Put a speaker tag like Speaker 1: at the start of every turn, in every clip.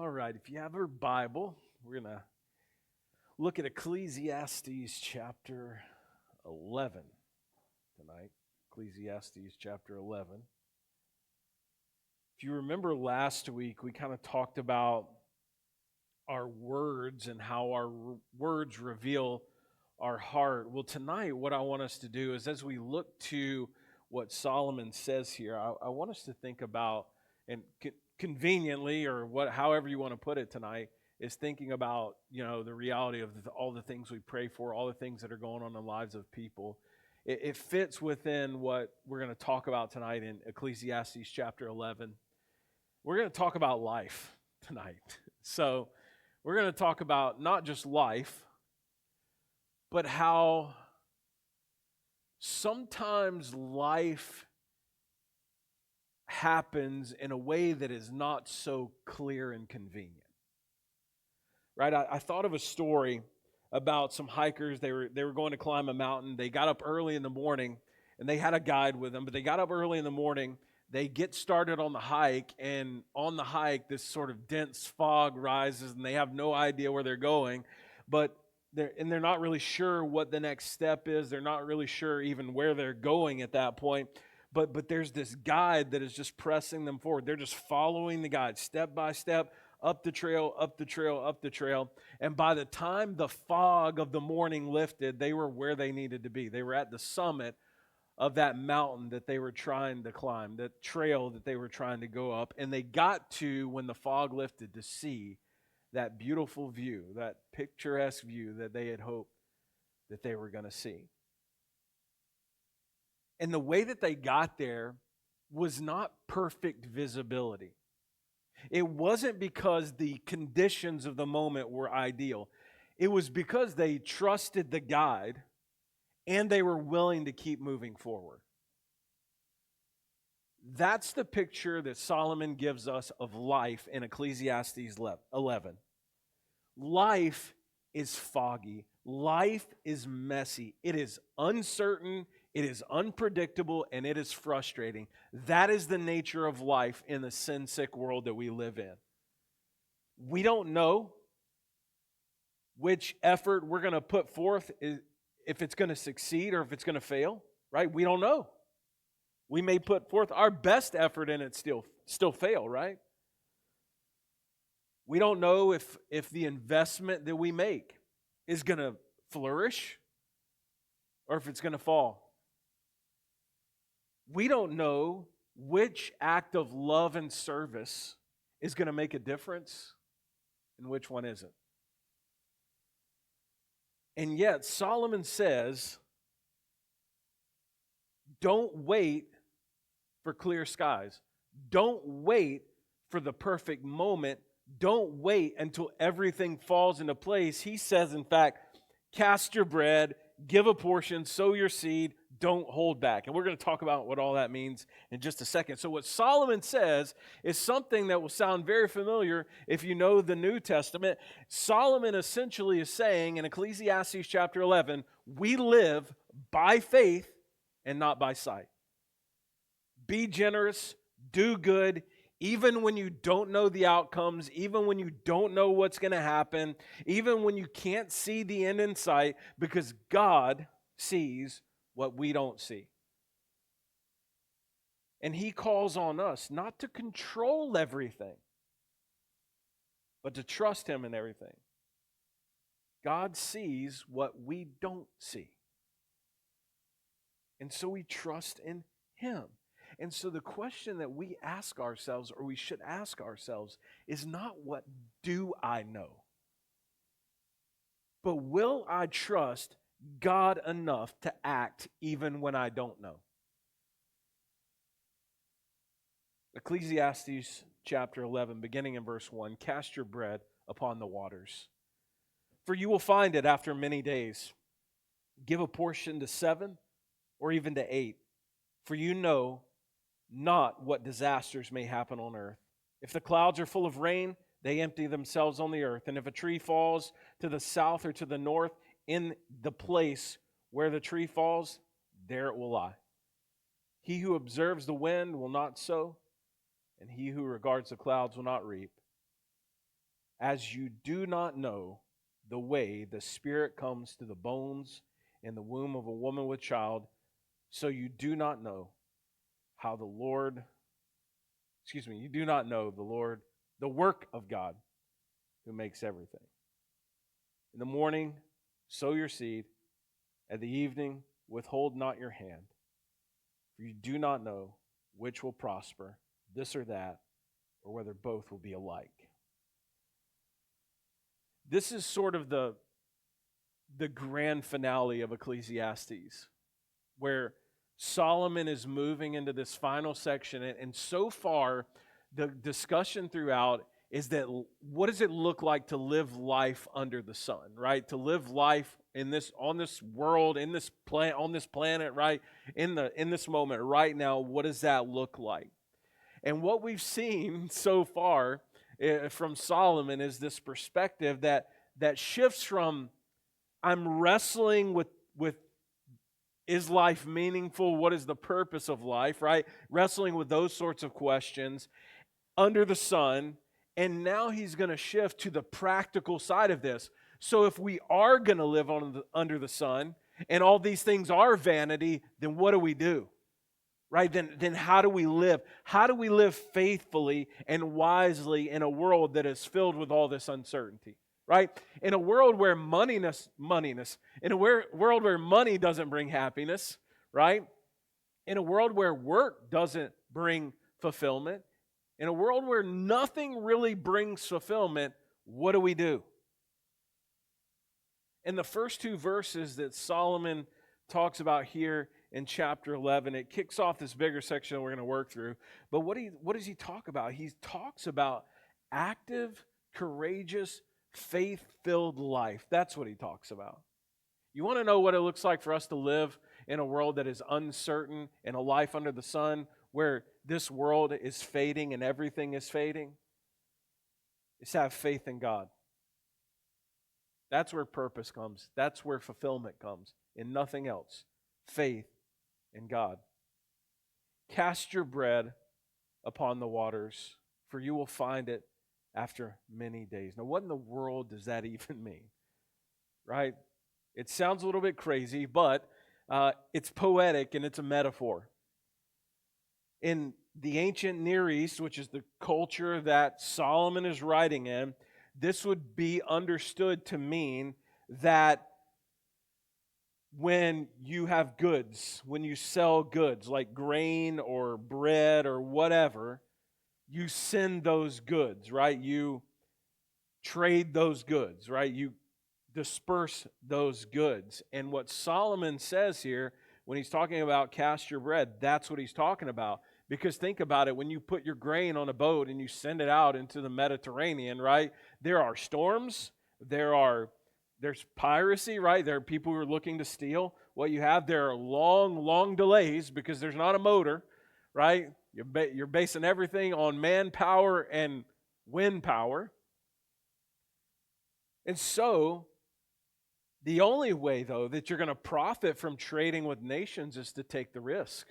Speaker 1: All right, if you have your Bible, we're going to look at Ecclesiastes chapter 11 tonight. Ecclesiastes chapter 11. If you remember last week, we kind of talked about our words and how our words reveal our heart. Well, tonight, what I want us to do is as we look to what Solomon says here, I want us to think about, and conveniently, or however you want to put it tonight, is thinking about, the reality of all the things we pray for, all the things that are going on in the lives of people. It fits within what we're going to talk about tonight in Ecclesiastes chapter 11. We're going to talk about life tonight. So we're going to talk about not just life, but how sometimes life happens in a way that is not so clear and convenient. Right? I thought of a story about some hikers. They were going to climb a mountain. They got up early in the morning, and they had a guide with them, but they got up early in the morning. They get started on the hike, and on the hike, this sort of dense fog rises, and they have no idea where they're going, but they're not really sure what the next step is. They're not really sure even where they're going at that point, but there's this guide that is just pressing them forward. They're just following the guide step by step, up the trail, up the trail, up the trail, and by the time the fog of the morning lifted, they were where they needed to be. They were at the summit of that mountain that they were trying to climb, that trail that they were trying to go up. And they got to, when the fog lifted, to see that beautiful view, that picturesque view that they had hoped that they were going to see. And the way that they got there was not perfect visibility. It wasn't because the conditions of the moment were ideal. It was because they trusted the guide and they were willing to keep moving forward. That's the picture that Solomon gives us of life in Ecclesiastes 11. Life is foggy. Life is messy. It is uncertain. It is unpredictable, and it is frustrating. That is the nature of life in the sin-sick world that we live in. We don't know which effort we're going to put forth, if it's going to succeed or if it's going to fail, right? We don't know. We may put forth our best effort and it still fail, right? We don't know if the investment that we make is going to flourish or if it's going to fall. We don't know which act of love and service is going to make a difference and which one isn't. And yet, Solomon says, don't wait for clear skies. Don't wait for the perfect moment. Don't wait until everything falls into place. He says, in fact, cast your bread, give a portion, sow your seed, don't hold back. And we're going to talk about what all that means in just a second. So what Solomon says is something that will sound very familiar if you know the New Testament. Solomon essentially is saying in Ecclesiastes chapter 11, we live by faith and not by sight. Be generous, do good, even when you don't know the outcomes, even when you don't know what's going to happen, even when you can't see the end in sight, because God sees what we don't see. And He calls on us not to control everything, but to trust Him in everything. God sees what we don't see. And so we trust in Him. And so the question that we ask ourselves, or we should ask ourselves, is not what do I know, but will I trust God enough to act even when I don't know? Ecclesiastes chapter 11, beginning in verse 1, cast your bread upon the waters, for you will find it after many days. Give a portion to 7 or even to 8, for you know not what disasters may happen on earth. If the clouds are full of rain, they empty themselves on the earth. And if a tree falls to the south or to the north, in the place where the tree falls, there it will lie. He who observes the wind will not sow, and he who regards the clouds will not reap. as you do not know the way the Spirit comes to the bones in the womb of a woman with child, so you do not know how the Lord, you do not know the Lord, the work of God who makes everything. In the morning, sow your seed. At the evening, withhold not your hand. For you do not know which will prosper, this or that, or whether both will be alike. This is sort of the grand finale of Ecclesiastes, where Solomon is moving into this final section. And so far, the discussion throughout is that what does it look like to live life under the sun, right? To live life in this, on this world, in this on this planet, right? In this moment right now, what does that look like? And what we've seen so far from Solomon is this perspective that shifts from I'm wrestling with is life meaningful? What is the purpose of life, right? Wrestling with those sorts of questions under the sun. And now he's going to shift to the practical side of this. So if we are going to live under the sun and all these things are vanity, then what do we do? Right? Then how do we live? How do we live faithfully and wisely in a world that is filled with all this uncertainty? Right? In a world where in a world where money doesn't bring happiness, right? In a world where work doesn't bring fulfillment, in a world where nothing really brings fulfillment, what do we do? In the first two verses that Solomon talks about here in chapter 11, it kicks off this bigger section that we're going to work through. But what does he talk about? He talks about active, courageous, faith-filled life. That's what he talks about. You want to know what it looks like for us to live in a world that is uncertain, in a life under the sun, where this world is fading and everything is fading? It's to have faith in God. That's where purpose comes. That's where fulfillment comes. In nothing else. Faith in God. Cast your bread upon the waters, for you will find it after many days. Now, what in the world does that even mean? Right? It sounds a little bit crazy, but it's poetic and it's a metaphor. In the ancient Near East, which is the culture that Solomon is writing in, this would be understood to mean that when you have goods, when you sell goods like grain or bread or whatever, you send those goods, right? You trade those goods, right? You disperse those goods. And what Solomon says here, when he's talking about cast your bread, that's what he's talking about. Because think about it, when you put your grain on a boat and you send it out into the Mediterranean, right? There are storms, there's piracy, right? There are people who are looking to steal what you have. There are long delays because there's not a motor, right? You're basing everything on manpower and wind power. And so, the only way, though, that you're going to profit from trading with nations is to take the risk.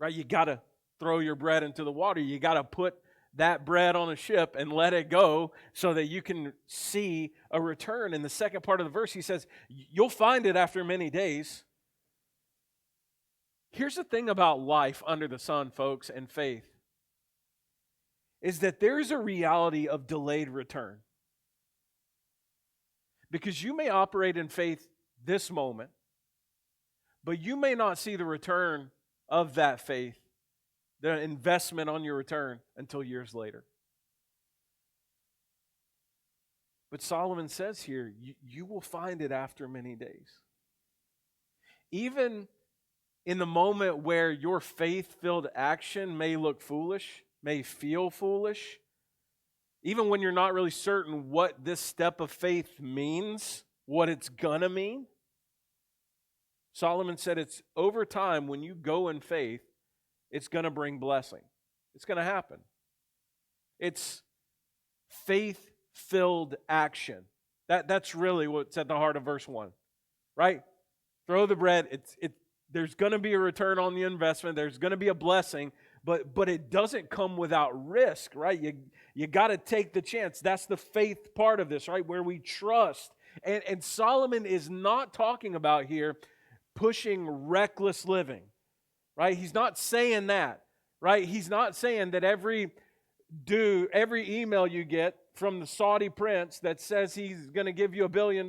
Speaker 1: Right? You got to throw your bread into the water. You got to put that bread on a ship and let it go so that you can see a return. In the second part of the verse, he says, you'll find it after many days. Here's the thing about life under the sun, folks, and faith, is that there's a reality of delayed return. Because you may operate in faith this moment, but you may not see the return of that faith, the investment on your return, until years later. But Solomon says here, you will find it after many days. Even in the moment where your faith-filled action may look foolish, may feel foolish, even when you're not really certain what this step of faith means, what it's gonna mean, Solomon said it's over time when you go in faith, it's gonna bring blessing. It's gonna happen. It's faith-filled action. That's really what's at the heart of verse 1, right? Throw the bread. There's gonna be a return on the investment. There's gonna be a blessing, but it doesn't come without risk, right? You got to take the chance. That's the faith part of this, right? Where we trust. And Solomon is not talking about here pushing reckless living, right? He's not saying that, right? He's not saying that every email you get from the Saudi prince that says he's going to give you $1 billion,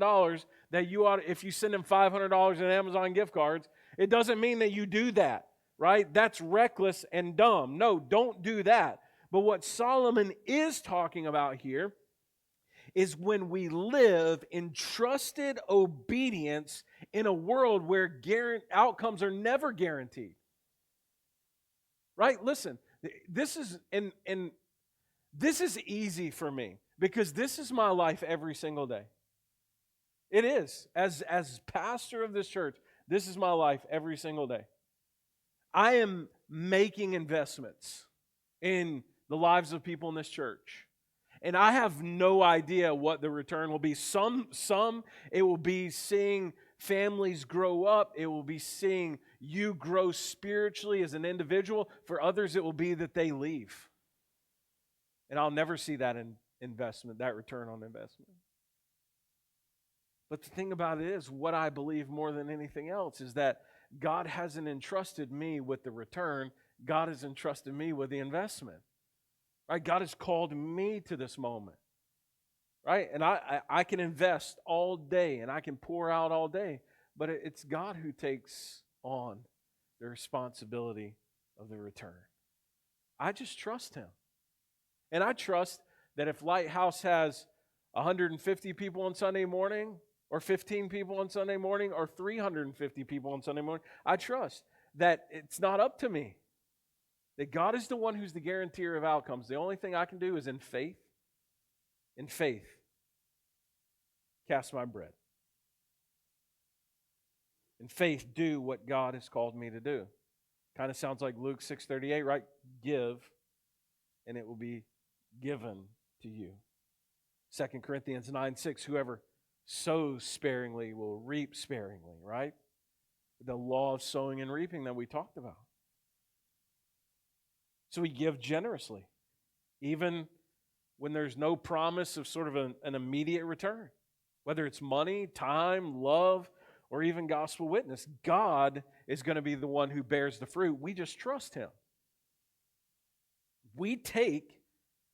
Speaker 1: that you ought, if you send him $500 in Amazon gift cards, it doesn't mean that you do that, right? That's reckless and dumb. No, don't do that. But what Solomon is talking about here is when we live in trusted obedience in a world where outcomes are never guaranteed. Right? Listen, this is this is easy for me because this is my life every single day. It is. As pastor of this church, this is my life every single day. I am making investments in the lives of people in this church. And I have no idea what the return will be. Some it will be seeing families grow up. It will be seeing you grow spiritually as an individual. For others, it will be that they leave. And I'll never see that investment, that return on investment. But the thing about it is, what I believe more than anything else is that God hasn't entrusted me with the return. God has entrusted me with the investment. Right? God has called me to this moment. Right? And I can invest all day and I can pour out all day. But it's God who takes on the responsibility of the return. I just trust Him. And I trust that if Lighthouse has 150 people on Sunday morning, or 15 people on Sunday morning, or 350 people on Sunday morning, I trust that it's not up to me. That God is the one who's the guarantor of outcomes. The only thing I can do is in faith, cast my bread. In faith, do what God has called me to do. Kind of sounds like Luke 6:38, right? Give, and it will be given to you. 2 Corinthians 9:6, whoever sows sparingly will reap sparingly, right? The law of sowing and reaping that we talked about. So we give generously, even when there's no promise of sort of an immediate return. Whether it's money, time, love, or even gospel witness, God is going to be the one who bears the fruit. We just trust Him. We take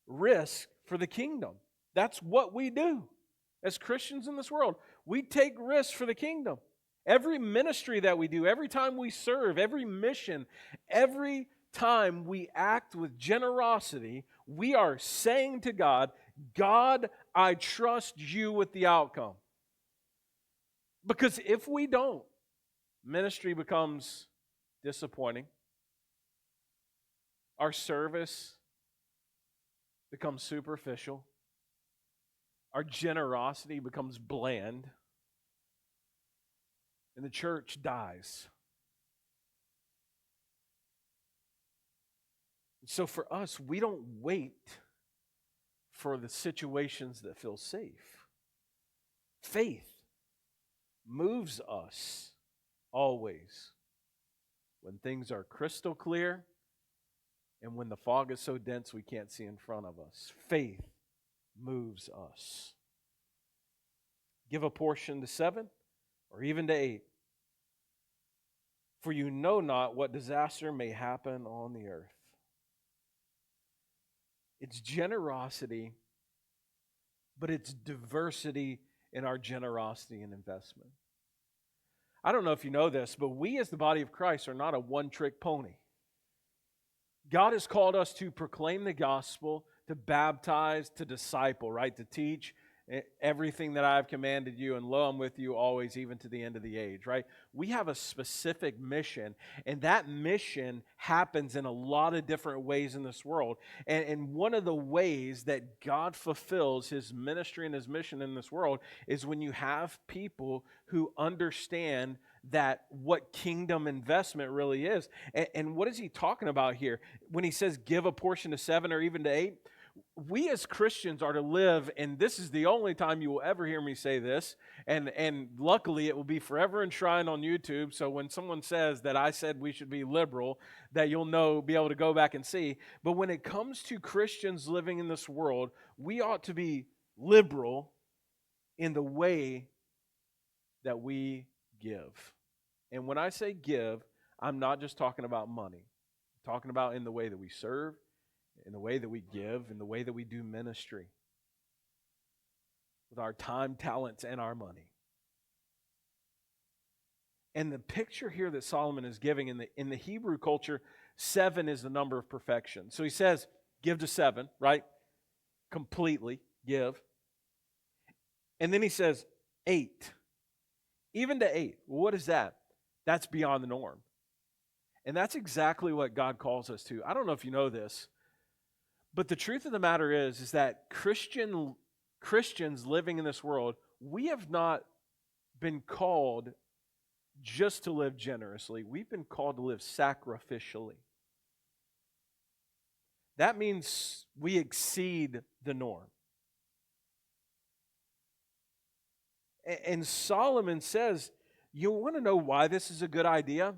Speaker 1: risk for the kingdom. That's what we do as Christians in this world. We take risks for the kingdom. Every ministry that we do, every time we serve, every mission, every time we act with generosity, we are saying to God, God, I trust you with the outcome. Because if we don't, ministry becomes disappointing. Our service becomes superficial. Our generosity becomes bland. And the church dies. So for us, we don't wait for the situations that feel safe. Faith moves us always when things are crystal clear and when the fog is so dense we can't see in front of us. Faith moves us. Give a portion to 7 or even to 8. For you know not what disaster may happen on the earth. It's generosity, but it's diversity in our generosity and investment. I don't know if you know this, but we as the body of Christ are not a one-trick pony. God has called us to proclaim the gospel, to baptize, to disciple, right? To teach everything that I have commanded you, and lo, I'm with you always, even to the end of the age, right? We have a specific mission, and that mission happens in a lot of different ways in this world. And one of the ways that God fulfills His ministry and His mission in this world is when you have people who understand that what kingdom investment really is. And what is He talking about here? When He says give a portion to 7 or even to 8, we as Christians are to live, and this is the only time you will ever hear me say this, and luckily it will be forever enshrined on YouTube, so when someone says that I said we should be liberal, that you'll know, be able to go back and see. But when it comes to Christians living in this world, we ought to be liberal in the way that we give. And when I say give, I'm not just talking about money. I'm talking about in the way that we serve, in the way that we give, in the way that we do ministry, with our time, talents, and our money. And the picture here that Solomon is giving in the Hebrew culture, 7 is the number of perfection. So he says, give to 7, right? Completely give. And then he says, 8. Even to 8. Well, what is that? That's beyond the norm. And that's exactly what God calls us to. I don't know if you know this, but the truth of the matter is that Christians living in this world, we have not been called just to live generously. We've been called to live sacrificially. That means we exceed the norm. And Solomon says, you want to know why this is a good idea?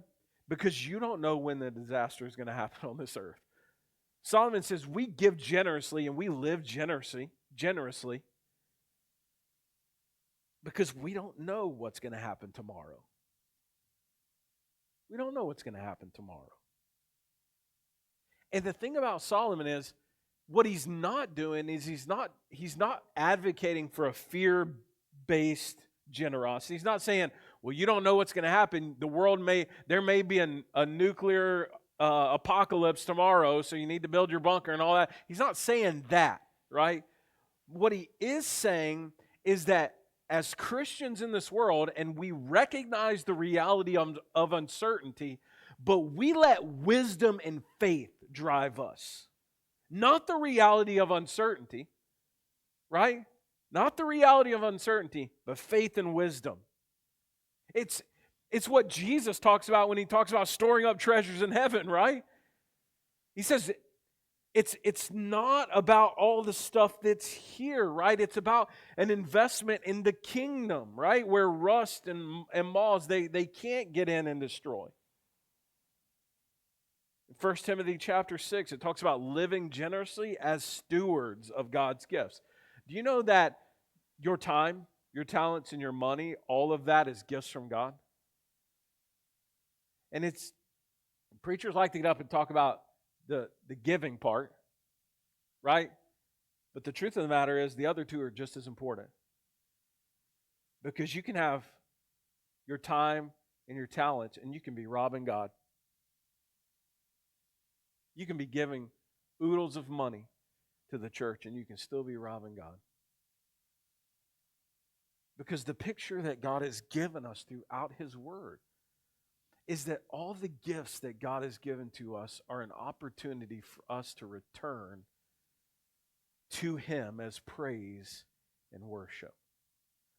Speaker 1: Because you don't know when the disaster is going to happen on this earth. Solomon says we give generously and we live generously because we don't know what's going to happen tomorrow. We don't know what's going to happen tomorrow. And the thing about Solomon is what he's not doing is he's not advocating for a fear-based generosity. He's not saying, well, you don't know what's going to happen. There may be a nuclear apocalypse tomorrow, so you need to build your bunker and all that. He's not saying that, right? What he is saying is that as Christians in this world, and we recognize the reality of uncertainty, but we let wisdom and faith drive us. Not the reality of uncertainty, right? Not the reality of uncertainty, but faith and wisdom. It's what Jesus talks about when he talks about storing up treasures in heaven, right? He says it's not about all the stuff that's here, right? It's about an investment in the kingdom, right? Where rust and moths, they can't get in and destroy. In 1 Timothy chapter 6, it talks about living generously as stewards of God's gifts. Do you know that your time, your talents, and your money, all of that is gifts from God? And preachers like to get up and talk about the giving part, right? But the truth of the matter is the other two are just as important. Because you can have your time and your talents, and you can be robbing God. You can be giving oodles of money to the church, and you can still be robbing God. Because the picture that God has given us throughout His Word is that all the gifts that God has given to us are an opportunity for us to return to Him as praise and worship.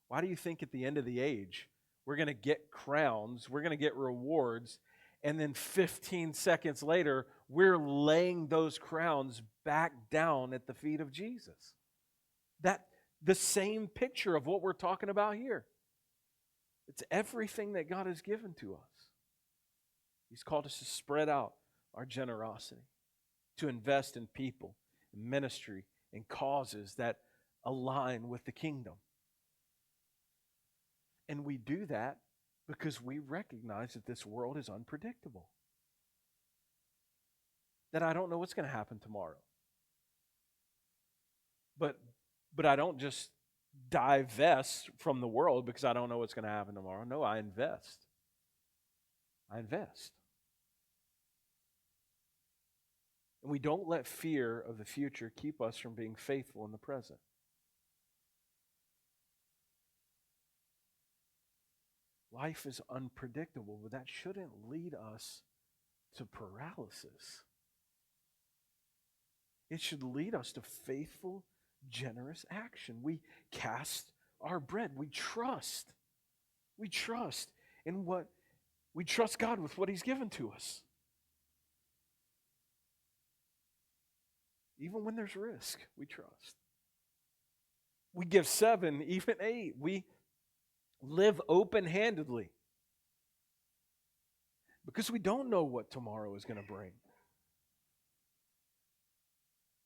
Speaker 1: Why do you think at the end of the age we're going to get crowns, we're going to get rewards, and then 15 seconds later we're laying those crowns back down at the feet of Jesus? The same picture of what we're talking about here. It's everything that God has given to us. He's called us to spread out our generosity, to invest in people, in ministry, in causes that align with the kingdom. And we do that because we recognize that this world is unpredictable. That I don't know what's going to happen tomorrow. But I don't just divest from the world because I don't know what's going to happen tomorrow. No, I invest. And we don't let fear of the future keep us from being faithful in the present. Life is unpredictable, but that shouldn't lead us to paralysis. It should lead us to faithful, generous action. We cast our bread. We trust. We trust God with what He's given to us. Even when there's risk, we trust. We give 7, even 8. We live open-handedly because we don't know what tomorrow is going to bring.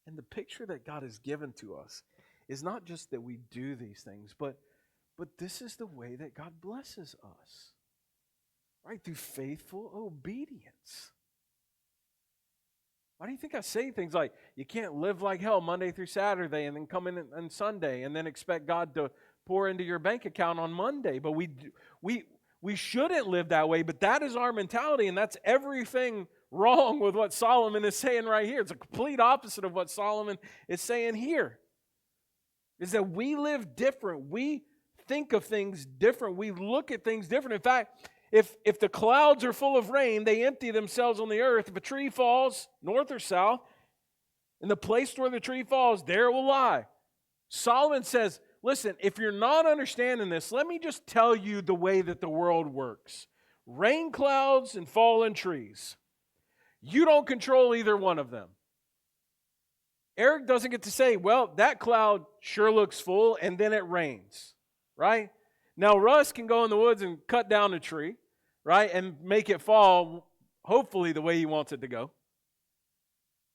Speaker 1: And the picture that God has given to us is not just that we do these things, but this is the way that God blesses us, right? Through faithful obedience. Why do you think I say things like, you can't live like hell Monday through Saturday and then come in on Sunday and then expect God to pour into your bank account on Monday? But we shouldn't live that way, but that is our mentality, and that's everything wrong with what Solomon is saying right here. It's a complete opposite of what Solomon is saying here. Is that we live different. We think of things different. We look at things different. In fact, if the clouds are full of rain, they empty themselves on the earth. If a tree falls north or south, in the place where the tree falls, there it will lie. Solomon says, listen, if you're not understanding this, let me just tell you the way that the world works. Rain clouds and fallen trees. You don't control either one of them. Eric doesn't get to say, well, that cloud sure looks full, and then it rains, right? Now, Russ can go in the woods and cut down a tree, right, and make it fall, hopefully, the way he wants it to go.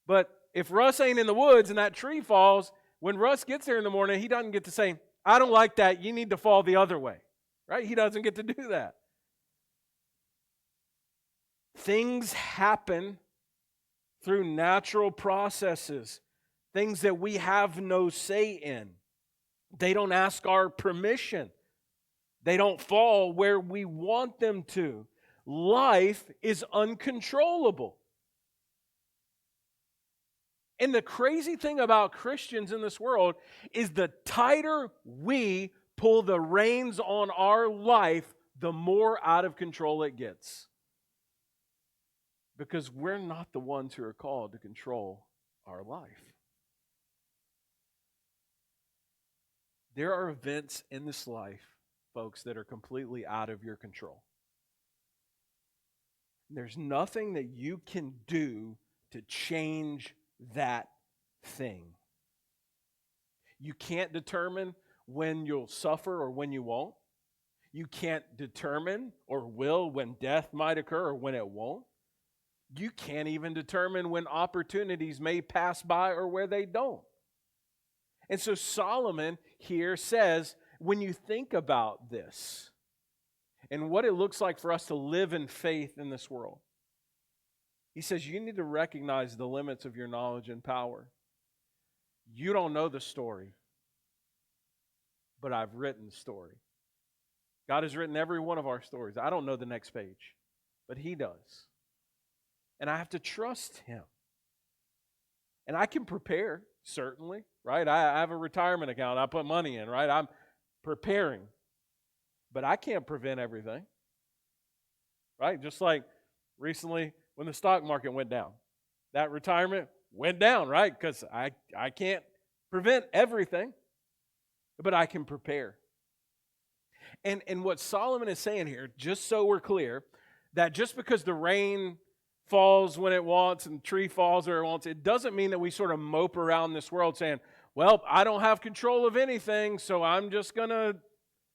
Speaker 1: But if Russ ain't in the woods and that tree falls, when Russ gets there in the morning, he doesn't get to say, I don't like that, you need to fall the other way, right? He doesn't get to do that. Things happen through natural processes, things that we have no say in. They don't ask our permission. They don't fall where we want them to. Life is uncontrollable. And the crazy thing about Christians in this world is the tighter we pull the reins on our life, the more out of control it gets. Because we're not the ones who are called to control our life. There are events in this life, folks, that are completely out of your control. There's nothing that you can do to change that thing. You can't determine when you'll suffer or when you won't. You can't determine or will when death might occur or when it won't. You can't even determine when opportunities may pass by or where they don't. And so Solomon here says, when you think about this and what it looks like for us to live in faith in this world, he says you need to recognize the limits of your knowledge and power. You don't know the story, but I've written the story. God has written every one of our stories. I don't know the next page, but He does. And I have to trust Him. And I can prepare, certainly, right? I have a retirement account. I put money in, right? I'm preparing. But I can't prevent everything, right? Just like recently when the stock market went down. That retirement went down, right? Because I can't prevent everything, but I can prepare. And what Solomon is saying here, just so we're clear, that just because the rain falls when it wants and the tree falls where it wants, it doesn't mean that we sort of mope around this world saying, well, I don't have control of anything, so I'm just going to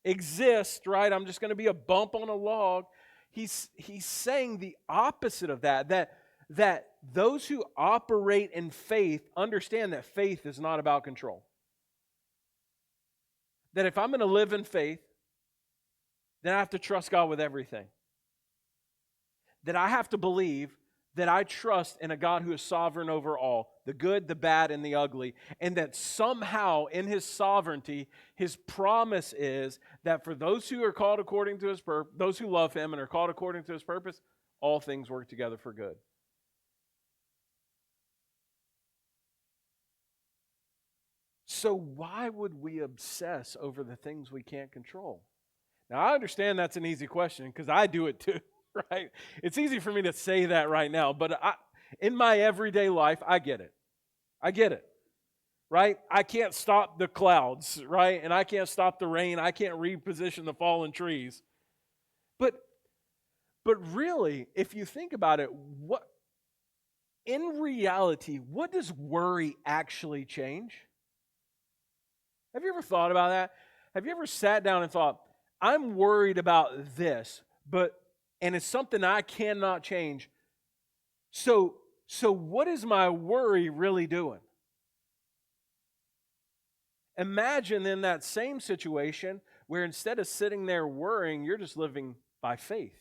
Speaker 1: exist, right? I'm just going to be a bump on a log. He's saying the opposite of that those who operate in faith understand that faith is not about control. That if I'm going to live in faith, then I have to trust God with everything. That I have to believe that I trust in a God who is sovereign over all, the good, the bad, and the ugly, and that somehow in His sovereignty, His promise is that for those who are called according to His purpose, those who love Him and are called according to His purpose, all things work together for good. So why would we obsess over the things we can't control? Now, I understand that's an easy question because I do it too. Right? It's easy for me to say that right now, but in my everyday life, I get it. I get it. Right? I can't stop the clouds, right? And I can't stop the rain. I can't reposition the fallen trees. But really, if you think about it, in reality, what does worry actually change? Have you ever thought about that? Have you ever sat down and thought, I'm worried about this, and it's something I cannot change. So what is my worry really doing? Imagine in that same situation where instead of sitting there worrying, you're just living by faith.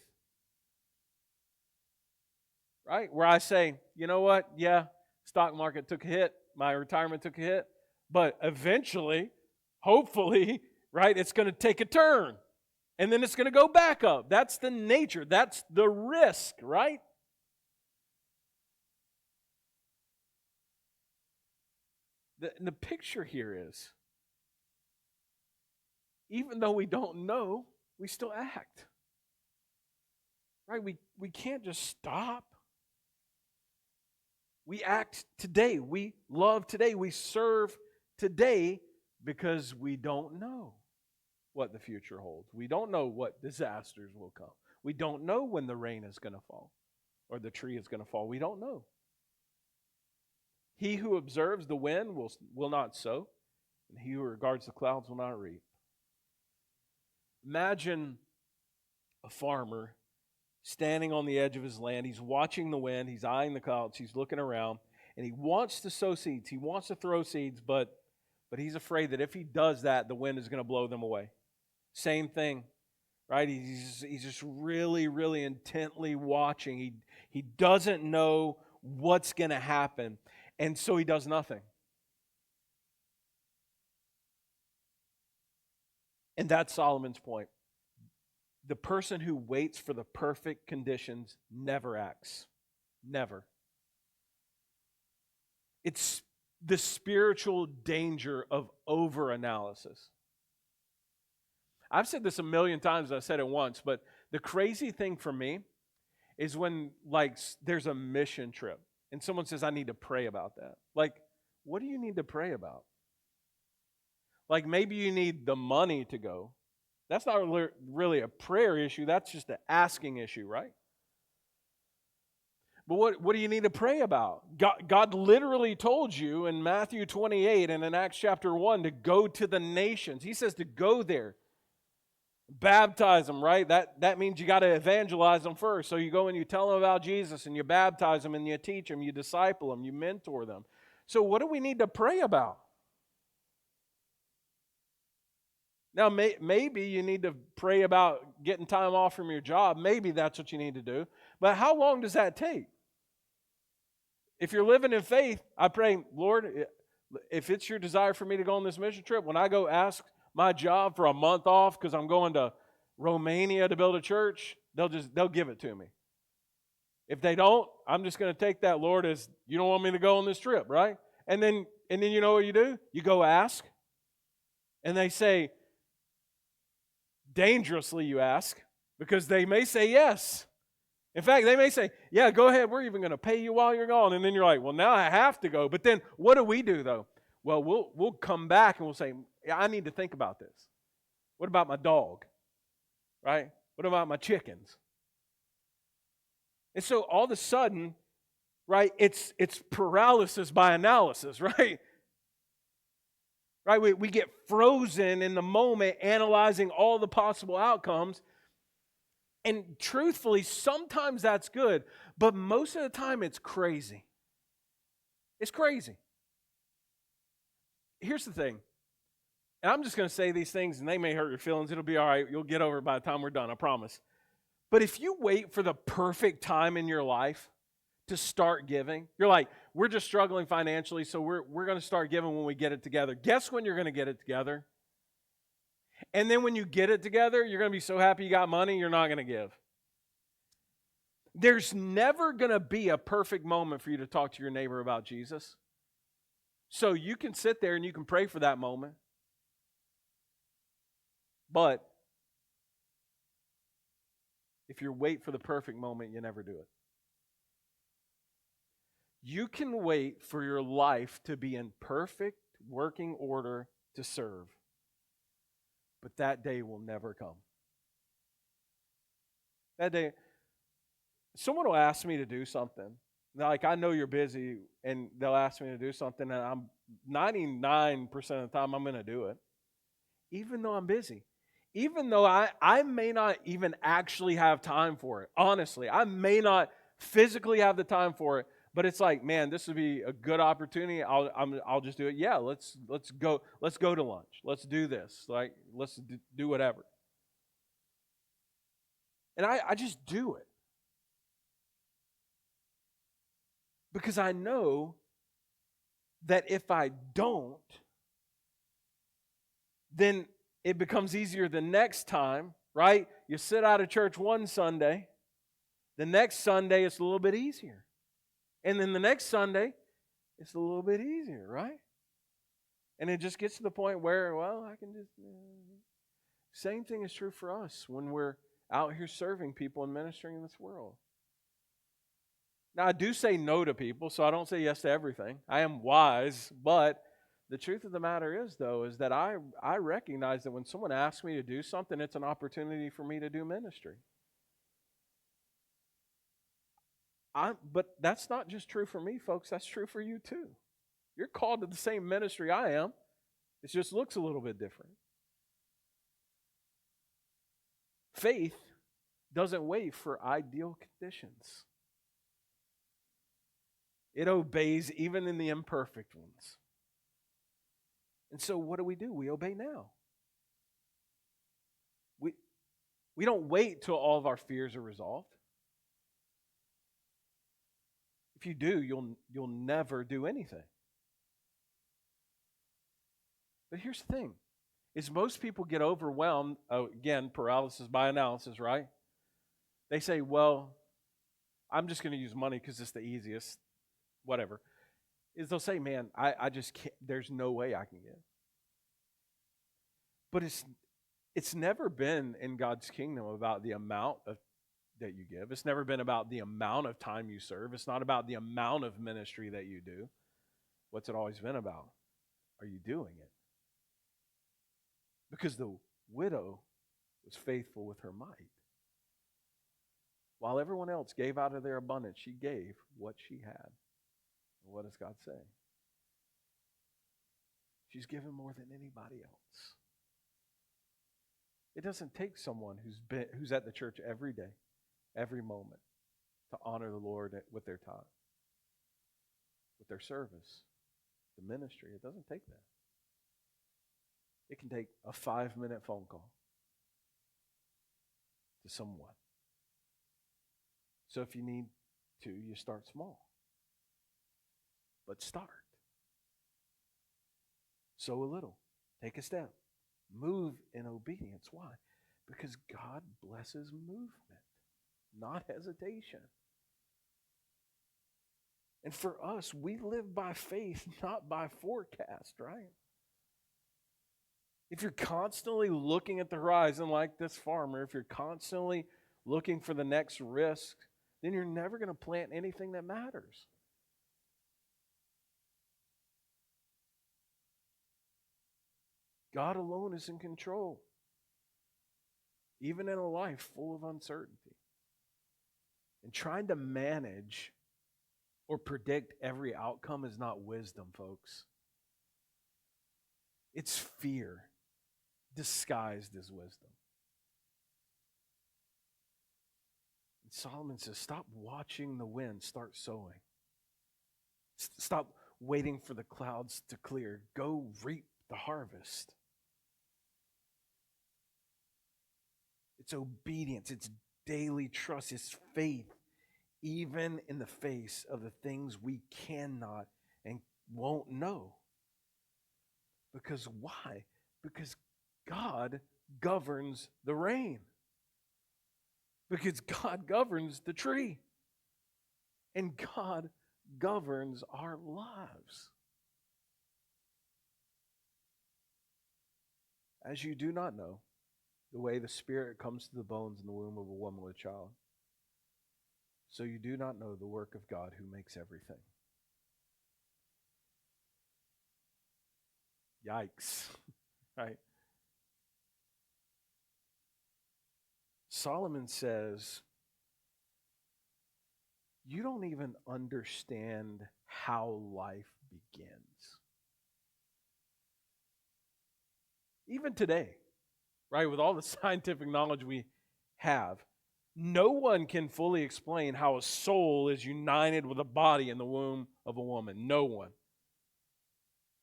Speaker 1: Right? Where I say, you know what? Yeah, stock market took a hit, my retirement took a hit, but eventually, hopefully, right, it's going to take a turn. And then it's going to go back up. That's the nature. That's the risk, right? The picture here is, even though we don't know, we still act. Right? We can't just stop. We act today. We love today. We serve today because we don't know what the future holds. We don't know what disasters will come. We don't know when the rain is going to fall or the tree is going to fall. We don't know. He who observes the wind will not sow, and he who regards the clouds will not reap. Imagine a farmer standing on the edge of his land. He's watching the wind. He's eyeing the clouds. He's looking around. And he wants to sow seeds. He wants to throw seeds, but he's afraid that if he does that, the wind is going to blow them away. Same thing, right? He's just really, really intently watching. He doesn't know what's going to happen. And so he does nothing. And that's Solomon's point. The person who waits for the perfect conditions never acts. Never. It's the spiritual danger of overanalysis. I've said this a million times, I've said it once, but the crazy thing for me is when, like, there's a mission trip and someone says, I need to pray about that. Like, what do you need to pray about? Like, maybe you need the money to go. That's not really a prayer issue. That's just an asking issue, right? But what do you need to pray about? God literally told you in Matthew 28 and in Acts chapter 1 to go to the nations. He says to go there. Baptize them, right? That means you got to evangelize them first. So you go and you tell them about Jesus and you baptize them and you teach them, you disciple them, you mentor them. So what do we need to pray about? Now, maybe you need to pray about getting time off from your job. Maybe that's what you need to do. But how long does that take? If you're living in faith, I pray, Lord, if it's your desire for me to go on this mission trip, when I go ask my job for a month off because I'm going to Romania to build a church, they'll give it to me. If they don't, I'm just going to take that, Lord, as you don't want me to go on this trip, right? And then you know what you do? You go ask, and they say, dangerously you ask, because they may say yes. In fact, they may say, yeah, go ahead, we're even going to pay you while you're gone. And then you're like, well, now I have to go. But then what do we do, though? Well, we'll come back and we'll say, yeah, I need to think about this. What about my dog? Right? What about my chickens? And so all of a sudden, right, it's paralysis by analysis, right? Right? We get frozen in the moment analyzing all the possible outcomes. And truthfully, sometimes that's good, but most of the time it's crazy. It's crazy. Here's the thing. And I'm just going to say these things, and they may hurt your feelings. It'll be all right. You'll get over it by the time we're done, I promise. But if you wait for the perfect time in your life to start giving, you're like, we're just struggling financially, so we're going to start giving when we get it together. Guess when you're going to get it together? And then when you get it together, you're going to be so happy you got money, you're not going to give. There's never going to be a perfect moment for you to talk to your neighbor about Jesus. So you can sit there and you can pray for that moment. But if you wait for the perfect moment, you never do it. You can wait for your life to be in perfect working order to serve. But that day will never come. That day, someone will ask me to do something. Like, I know you're busy, and they'll ask me to do something, and I'm 99% of the time I'm going to do it, even though I'm busy. Even though I may not even actually have time for it. Honestly, I may not physically have the time for it, but it's like, man, this would be a good opportunity. I'll just do it. Yeah, let's go to lunch. Let's do this. Like, let's do whatever. And I just do it because I know that if I don't, then it becomes easier the next time, right? You sit out of church one Sunday, the next Sunday it's a little bit easier. And then the next Sunday, it's a little bit easier, right? And it just gets to the point where, well, I can just. Same thing is true for us when we're out here serving people and ministering in this world. Now, I do say no to people, so I don't say yes to everything. I am wise, but the truth of the matter is, though, is that I recognize that when someone asks me to do something, it's an opportunity for me to do ministry. But that's not just true for me, folks. That's true for you, too. You're called to the same ministry I am. It just looks a little bit different. Faith doesn't wait for ideal conditions. It obeys even in the imperfect ones. And so what do? We obey now. We don't wait till all of our fears are resolved. If you do, you'll never do anything. But here's the thing, is most people get overwhelmed, again, paralysis by analysis, right? They say, well, I'm just going to use money because it's the easiest, whatever. Is they'll say, man, I just can't, there's no way I can give. But it's never been in God's kingdom about the amount that you give. It's never been about the amount of time you serve. It's not about the amount of ministry that you do. What's it always been about? Are you doing it? Because the widow was faithful with her mite. While everyone else gave out of their abundance, she gave what she had. And what does God say? She's given more than anybody else. It doesn't take someone who's at the church every day, every moment, to honor the Lord with their time, with their service, the ministry. It doesn't take that. It can take a 5-minute phone call to someone. So if you need to, you start small. But start. Sow a little. Take a step. Move in obedience. Why? Because God blesses movement, not hesitation. And for us, we live by faith, not by forecast, right? If you're constantly looking at the horizon like this farmer, if you're constantly looking for the next risk, then you're never going to plant anything that matters. God alone is in control, even in a life full of uncertainty. And trying to manage or predict every outcome is not wisdom, folks. It's fear disguised as wisdom. And Solomon says, stop watching the wind, start sowing. Stop waiting for the clouds to clear. Go reap the harvest. It's obedience, it's daily trust, it's faith, even in the face of the things we cannot and won't know. Because why? Because God governs the rain. Because God governs the tree. And God governs our lives. As you do not know, the way the Spirit comes to the bones in the womb of a woman with a child, so you do not know the work of God who makes everything. Yikes, right? Solomon says, you don't even understand how life begins. Even today, right, with all the scientific knowledge we have, no one can fully explain how a soul is united with a body in the womb of a woman. No one.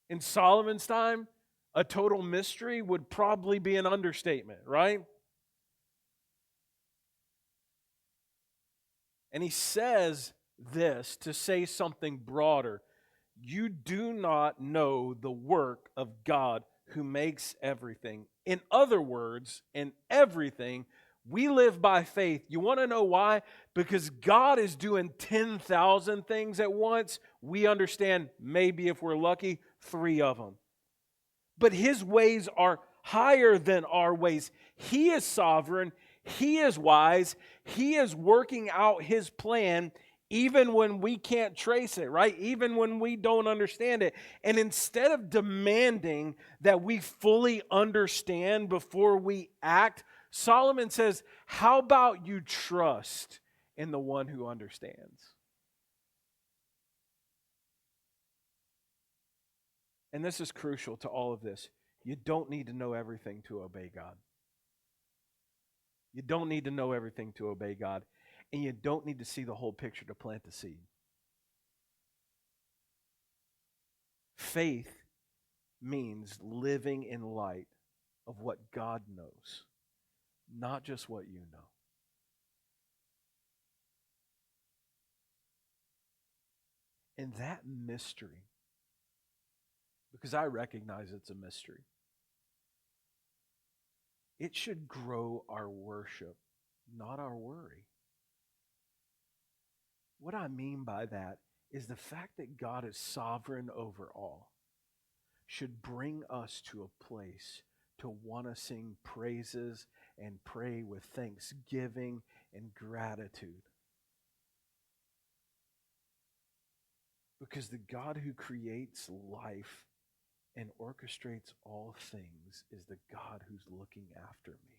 Speaker 1: In Solomon's time, a total mystery would probably be an understatement, right? And he says this to say something broader. You do not know the work of God who makes everything. In other words, in everything, we live by faith. You want to know why? Because God is doing 10,000 things at once. We understand, maybe if we're lucky, 3 of them. But His ways are higher than our ways. He is sovereign. He is wise. He is working out His plan even when we can't trace it, right? Even when we don't understand it. And instead of demanding that we fully understand before we act, Solomon says, how about you trust in the one who understands? And this is crucial to all of this. You don't need to know everything to obey God. You don't need to know everything to obey God. And you don't need to see the whole picture to plant the seed. Faith means living in light of what God knows, not just what you know. And that mystery, because I recognize it's a mystery, it should grow our worship, not our worry. What I mean by that is the fact that God is sovereign over all should bring us to a place to want to sing praises and pray with thanksgiving and gratitude. Because the God who creates life and orchestrates all things is the God who's looking after me.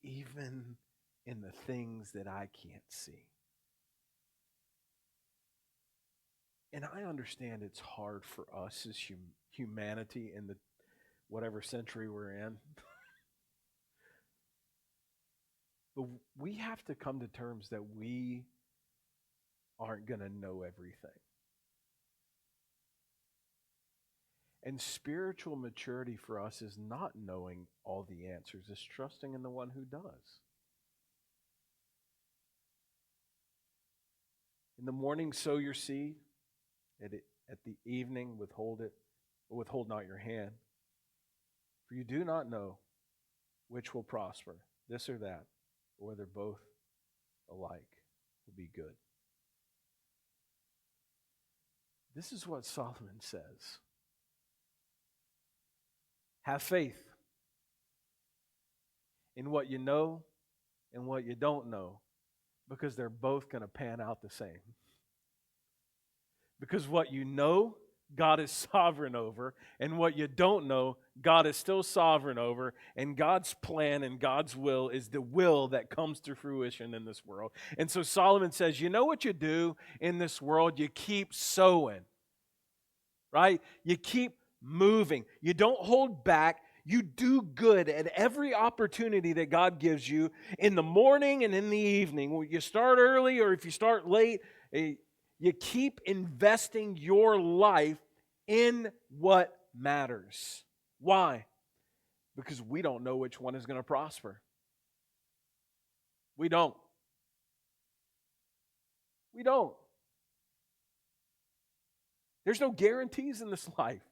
Speaker 1: Even in the things that I can't see. And I understand it's hard for us as humanity in the whatever century we're in. But we have to come to terms that we aren't going to know everything. And spiritual maturity for us is not knowing all the answers, it's trusting in the one who does. In the morning, sow your seed. At the evening, withhold it, or withhold not your hand. For you do not know which will prosper, this or that, or whether both alike will be good. This is what Solomon says. Have faith in what you know and what you don't know, because they're both going to pan out the same. Because what you know, God is sovereign over, and what you don't know, God is still sovereign over, and God's plan and God's will is the will that comes to fruition in this world. And so Solomon says, you know what you do in this world? You keep sowing, right? You keep moving. You don't hold back. You do good at every opportunity that God gives you in the morning and in the evening. When you start early or if you start late, you keep investing your life in what matters. Why? Because we don't know which one is going to prosper. We don't. We don't. There's no guarantees in this life.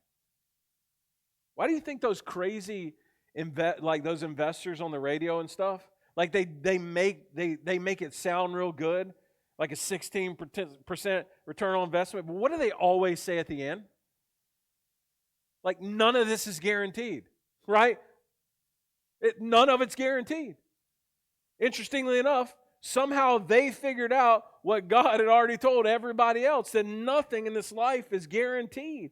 Speaker 1: Why do you think those crazy those investors on the radio and stuff, like they make it sound real good, like a 16% return on investment, but what do they always say at the end? Like, none of this is guaranteed, right? None of it's guaranteed. Interestingly enough, somehow they figured out what God had already told everybody else, that nothing in this life is guaranteed.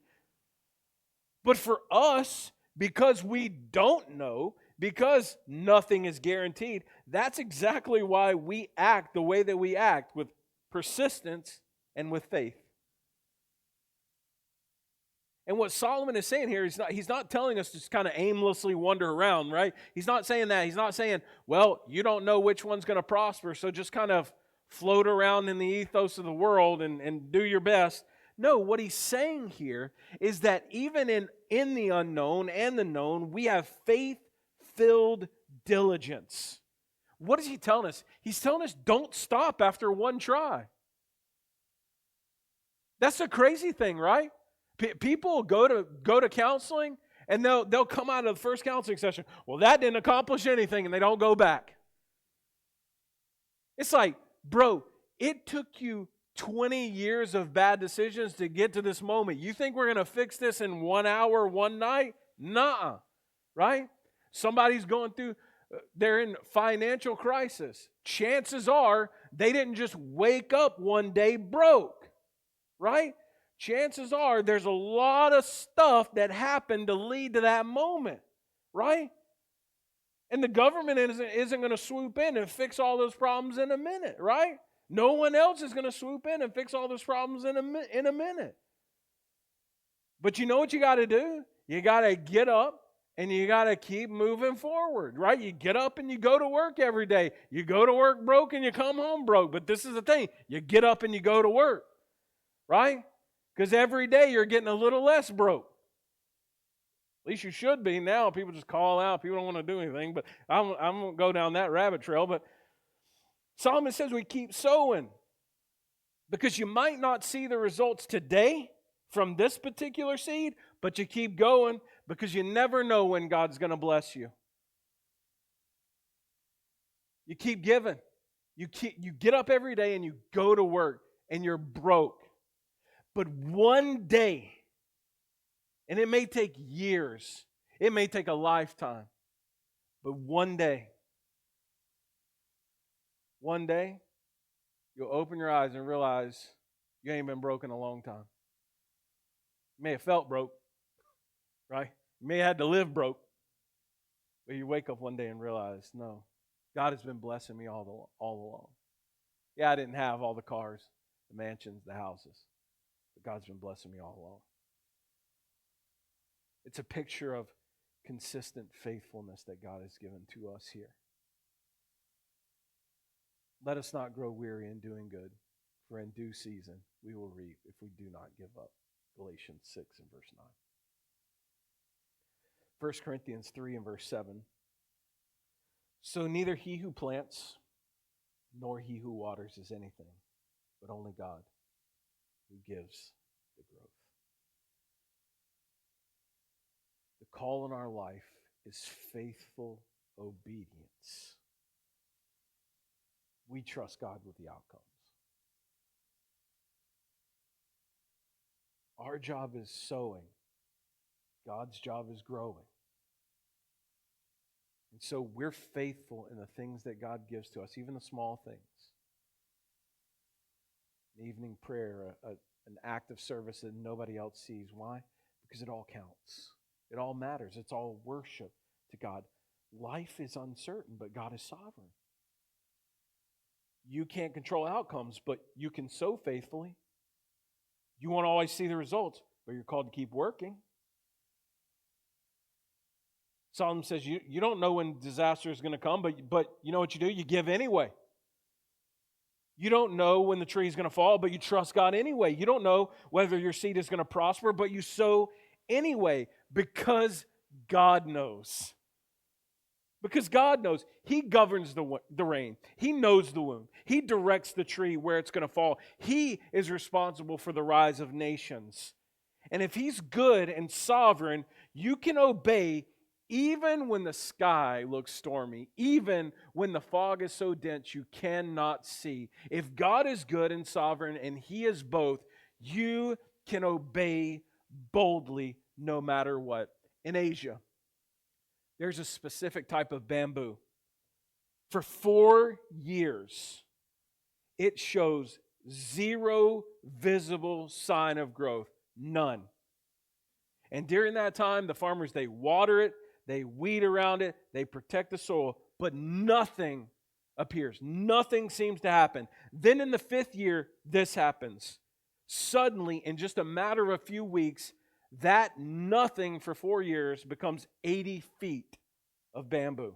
Speaker 1: But for us, because we don't know, because nothing is guaranteed, that's exactly why we act the way that we act, with persistence and with faith. And what Solomon is saying here is he's not telling us to just kind of aimlessly wander around, right? He's not saying that. He's not saying, well, you don't know which one's going to prosper, so just kind of float around in the ethos of the world and do your best. No, what he's saying here is that even in the unknown and the known, we have faith-filled diligence. What is he telling us? He's telling us don't stop after one try. That's the crazy thing, right? People go to counseling, and they'll come out of the first counseling session. Well, that didn't accomplish anything, and they don't go back. It's like, bro, it took you 20 years of bad decisions to get to this moment. You think we're going to fix this in 1 hour, one night? Nuh-uh, right? Somebody's going through, they're in financial crisis. Chances are they didn't just wake up one day broke, right? Chances are there's a lot of stuff that happened to lead to that moment, right? And the government isn't going to swoop in and fix all those problems in a minute, right? No one else is going to swoop in and fix all those problems in a minute. But you know what you got to do? You got to get up and you got to keep moving forward, right? You get up and you go to work every day. You go to work broke and you come home broke. But this is the thing. You get up and you go to work, right? Because every day you're getting a little less broke. At least you should be now. People just call out. People don't want to do anything. But I won't go down that rabbit trail. But Solomon says we keep sowing. Because you might not see the results today from this particular seed, but you keep going because you never know when God's going to bless you. You keep giving. You get up every day and you go to work and you're broke. But one day, and it may take years, it may take a lifetime, but one day, you'll open your eyes and realize you ain't been broke in a long time. You may have felt broke, right? You may have had to live broke, but you wake up one day and realize, no, God has been blessing me all along. Yeah, I didn't have all the cars, the mansions, the houses. God's been blessing me all along. It's a picture of consistent faithfulness that God has given to us here. Let us not grow weary in doing good, for in due season we will reap if we do not give up. Galatians 6 and verse 9. 1 Corinthians 3 and verse 7. So neither he who plants nor he who waters is anything, but only God who gives the growth. The call in our life is faithful obedience. We trust God with the outcomes. Our job is sowing. God's job is growing. And so we're faithful in the things that God gives to us, even the small things. Evening prayer, an act of service that nobody else sees. Why? Because it all counts. It all matters. It's all worship to God. Life is uncertain, but God is sovereign. You can't control outcomes, but you can sow faithfully. You won't always see the results, but you're called to keep working. Solomon says you don't know when disaster is going to come, but you know what you do? You give anyway. You don't know when the tree is going to fall, but you trust God anyway. You don't know whether your seed is going to prosper, but you sow anyway because God knows. Because God knows. He governs the rain. He knows the womb. He directs the tree where it's going to fall. He is responsible for the rise of nations. And if He's good and sovereign, you can obey even when the sky looks stormy, even when the fog is so dense you cannot see. If God is good and sovereign and He is both, you can obey boldly no matter what. In Asia, there's a specific type of bamboo. For 4 years, it shows zero visible sign of growth. None. And during that time, the farmers, they water it, they weed around it, they protect the soil, but nothing appears. Nothing seems to happen. Then in the 5th year, this happens. Suddenly, in just a matter of a few weeks, that nothing for 4 years becomes 80 feet of bamboo.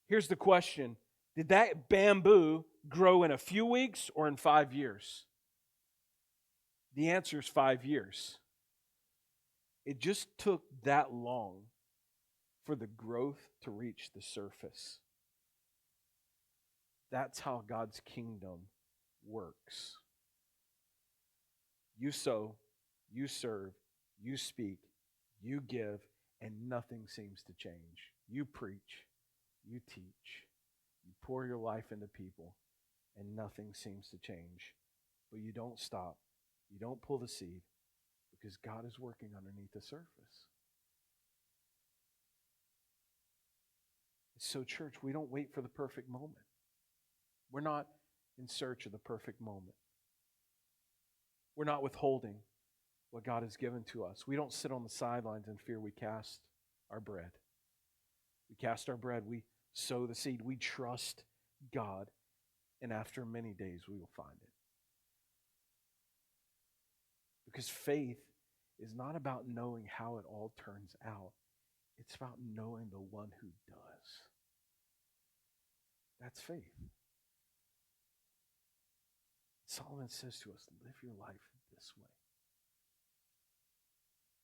Speaker 1: Here's the question. Did that bamboo grow in a few weeks or in 5 years? The answer is 5 years. It just took that long for the growth to reach the surface. That's how God's kingdom works. You sow, you serve, you speak, you give, and nothing seems to change. You preach, you teach, you pour your life into people, and nothing seems to change. But you don't stop. You don't pull the seed because God is working underneath the surface. So, church, we don't wait for the perfect moment. We're not in search of the perfect moment. We're not withholding what God has given to us. We don't sit on the sidelines in fear. We cast our bread. We cast our bread. We sow the seed. We trust God. And after many days, we will find it. Because faith is not about knowing how it all turns out. It's about knowing the one who does. That's faith. Solomon says to us, live your life this way.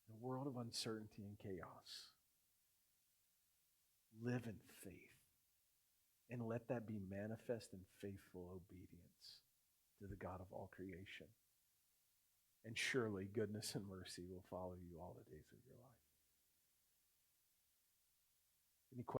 Speaker 1: In a world of uncertainty and chaos, live in faith. And let that be manifest in faithful obedience to the God of all creation. And surely goodness and mercy will follow you all the days of your life. Any questions?